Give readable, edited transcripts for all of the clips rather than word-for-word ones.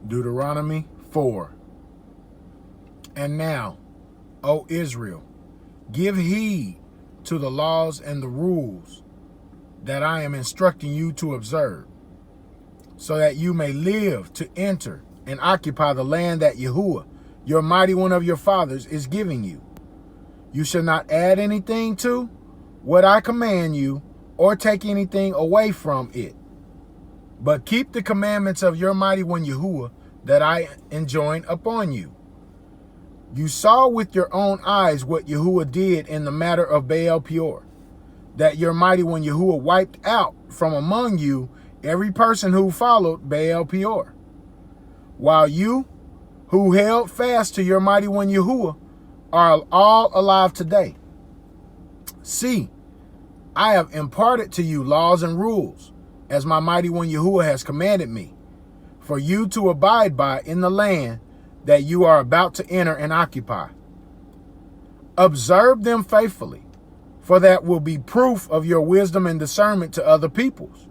Deuteronomy 4. And now, O Israel, give heed to the laws and the rules that I am instructing you to observe, so that you may live to enter and occupy the land that YaHuWaH, your mighty one of your fathers, is giving you. You shall not add anything to what I command you, or take anything away from it, but keep the commandments of your mighty one YaHuWaH that I enjoin upon you. You saw with your own eyes what YaHuWaH did in the matter of Baal Peor, that your mighty one YaHuWaH wiped out from among you every person who followed Baal Peor, while you who held fast to your mighty one YaHuWaH are all alive today. See, I have imparted to you laws and rules, as my mighty one YaHuWaH has commanded me, for you to abide by in the land that you are about to enter and occupy. Observe them faithfully, for that will be proof of your wisdom and discernment to other peoples,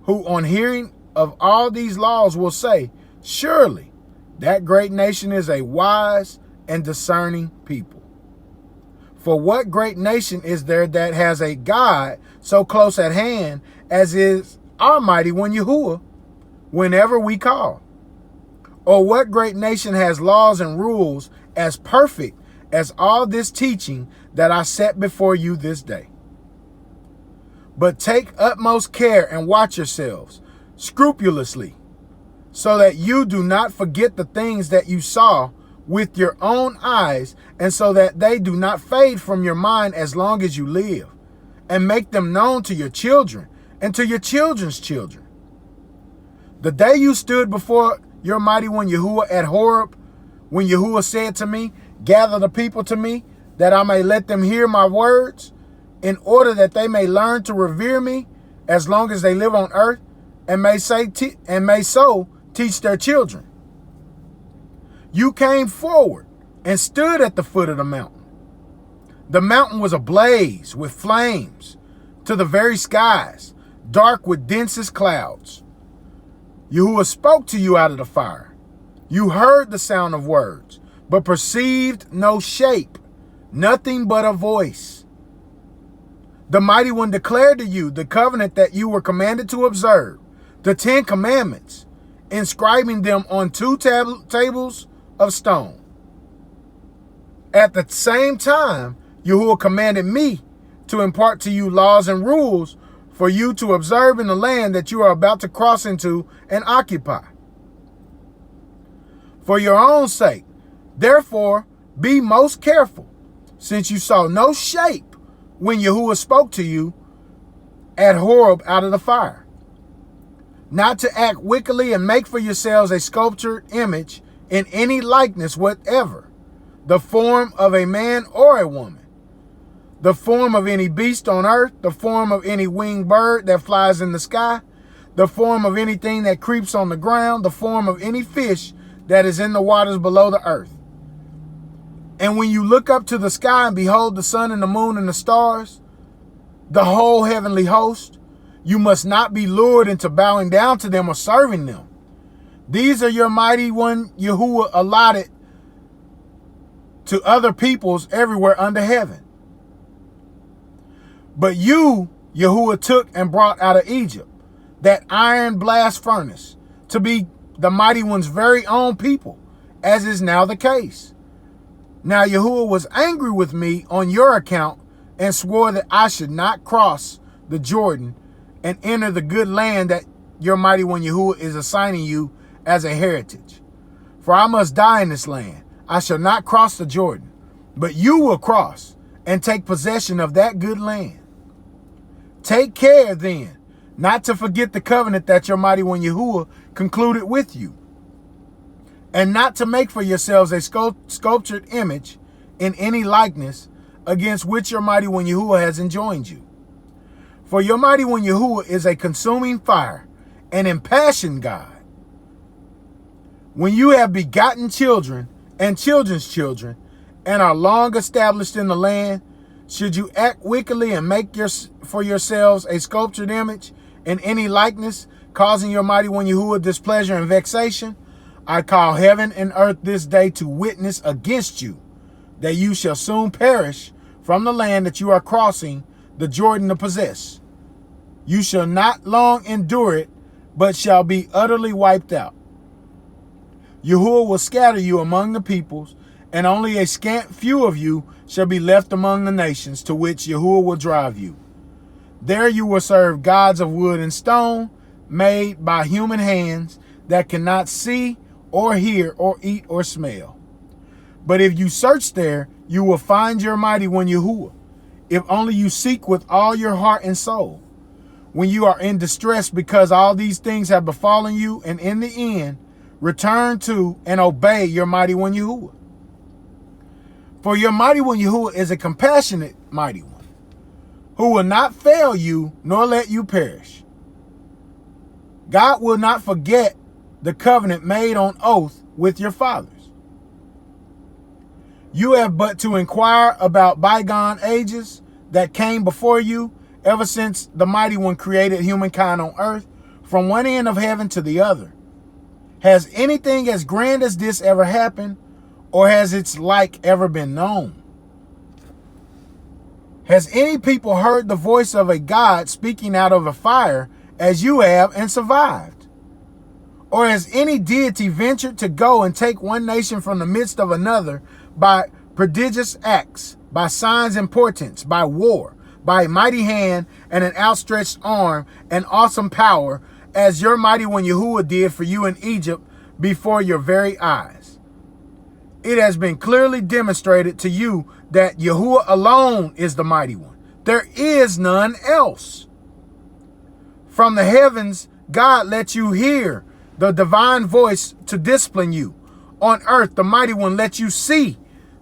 who on hearing of all these laws will say, surely that great nation is a wise and discerning people. For what great nation is there that has a God so close at hand as is our mighty one YaHuWaH whenever we call? Or what great nation has laws and rules as perfect as all this teaching that I set before you this day? But take utmost care and watch yourselves scrupulously, so that you do not forget the things that you saw with your own eyes, and so that they do not fade from your mind as long as you live, and make them known to your children and to your children's children. The day you stood before your mighty one YaHuWaH at Horeb, when YaHuWaH said to me, gather the people to me, that I may let them hear my words, in order that they may learn to revere me as long as they live on earth, and may so teach their children. You came forward and stood at the foot of the mountain. The mountain was ablaze with flames to the very skies, dark with densest clouds. YaHuWaH spoke to you out of the fire. You heard the sound of words, but perceived no shape, nothing but a voice. The Mighty One declared to you the covenant that you were commanded to observe, the 10 commandments, inscribing them on 2 tables of stone. At the same time, YaHuWaH commanded me to impart to you laws and rules for you to observe in the land that you are about to cross into and occupy. For your own sake, therefore, be most careful, since you saw no shape when YaHuWaH spoke to you at Horeb out of the fire, not to act wickedly and make for yourselves a sculptured image in any likeness whatever, the form of a man or a woman, the form of any beast on earth, the form of any winged bird that flies in the sky, the form of anything that creeps on the ground, the form of any fish that is in the waters below the earth. And when you look up to the sky and behold the sun and the moon and the stars, the whole heavenly host, you must not be lured into bowing down to them or serving them. These are your mighty one YaHuWaH allotted to other peoples everywhere under heaven. But you, YaHuWaH, took and brought out of Egypt that iron blast furnace to be the mighty one's very own people, as is now the case. Now YaHuWaH was angry with me on your account and swore that I should not cross the Jordan and enter the good land that your mighty one YaHuWaH is assigning you as a heritage. For I must die in this land. I shall not cross the Jordan, but you will cross and take possession of that good land. Take care then not to forget the covenant that your mighty one YaHuWaH concluded with you, and not to make for yourselves a sculptured image in any likeness against which your mighty one YaHuWaH has enjoined you. For your mighty one YaHuWaH is a consuming fire, an impassioned God. When you have begotten children and children's children, and are long established in the land, should you act wickedly and make for yourselves a sculptured image in any likeness, causing your mighty one YaHuWaH displeasure and vexation? I call heaven and earth this day to witness against you, that you shall soon perish from the land that you are crossing the Jordan to possess. You shall not long endure it, but shall be utterly wiped out. YaHuWaH will scatter you among the peoples, and only a scant few of you shall be left among the nations to which YaHuWaH will drive you. There you will serve gods of wood and stone, made by human hands, that cannot see or hear or eat or smell. But if you search there, you will find your mighty one YaHuWaH, if only you seek with all your heart and soul. When you are in distress because all these things have befallen you, and in the end, return to and obey your mighty one YaHuWaH. For your mighty one YaHuWaH is a compassionate mighty one, who will not fail you nor let you perish. God will not forget the covenant made on oath with your fathers. You have but to inquire about bygone ages that came before you, ever since the mighty one created humankind on earth, from one end of heaven to the other. Has anything as grand as this ever happened, or has its like ever been known? Has any people heard the voice of a God speaking out of a fire as you have and survived? Or has any deity ventured to go and take one nation from the midst of another by prodigious acts, by signs and portents, by war, by a mighty hand and an outstretched arm and awesome power, as your mighty one YaHuWaH did for you in Egypt before your very eyes? It has been clearly demonstrated to you that YaHuWaH alone is the mighty one. There is none else. From the heavens, God let you hear the divine voice to discipline you. On earth, the mighty one let you see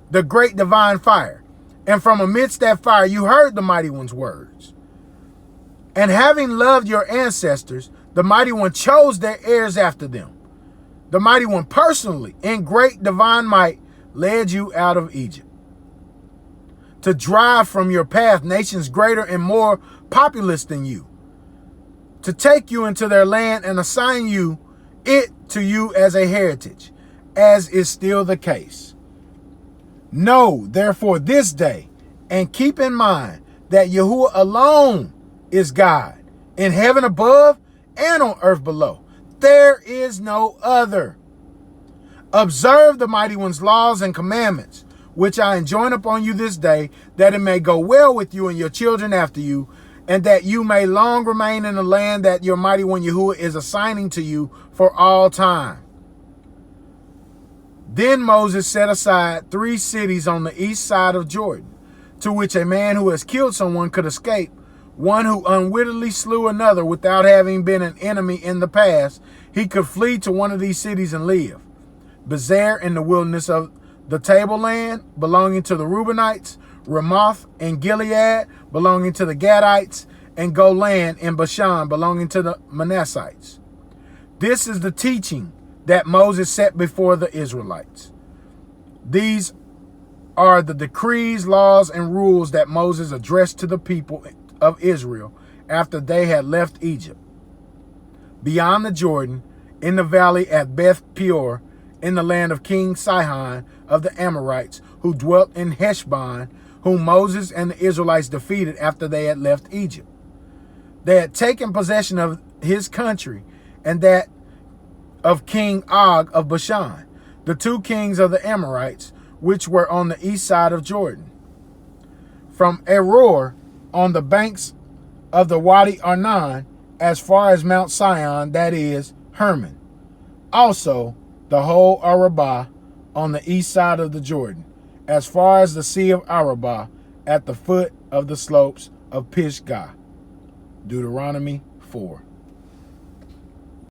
the great divine fire. And from amidst that fire, you heard the mighty one's words. And having loved your ancestors, the mighty one chose their heirs after them. The mighty one personally, in great divine might, led you out of Egypt, to drive from your path nations greater and more populous than you, to take you into their land and assign it to you as a heritage, as is still the case. Know, therefore, this day, and keep in mind that YaHuWaH alone is God, in heaven above and on earth below. There is no other. Observe the mighty one's laws and commandments, which I enjoin upon you this day, that it may go well with you and your children after you, and that you may long remain in the land that your mighty one YaHuWaH is assigning to you for all time. Then Moses set aside 3 cities on the east side of Jordan, to which a man who has killed someone could escape, one who unwittingly slew another without having been an enemy in the past. He could flee to one of these cities and live. Bezer in the wilderness of the tableland, belonging to the Reubenites, Ramoth in Gilead, belonging to the Gadites, and Golan in Bashan, belonging to the Manassites. This is the teaching that Moses set before the Israelites. These are the decrees, laws, and rules that Moses addressed to the people of Israel after they had left Egypt. Beyond the Jordan, in the valley at Beth Peor, in the land of King Sihon of the Amorites, who dwelt in Heshbon, whom Moses and the Israelites defeated after they had left Egypt. They had taken possession of his country and that of King Og of Bashan, the 2 kings of the Amorites, which were on the east side of Jordan. From Aror, on the banks of the Wadi Arnon, as far as Mount Sion, that is, Hermon. Also, the whole Arabah on the east side of the Jordan, as far as the Sea of Arabah, at the foot of the slopes of Pisgah. Deuteronomy 4.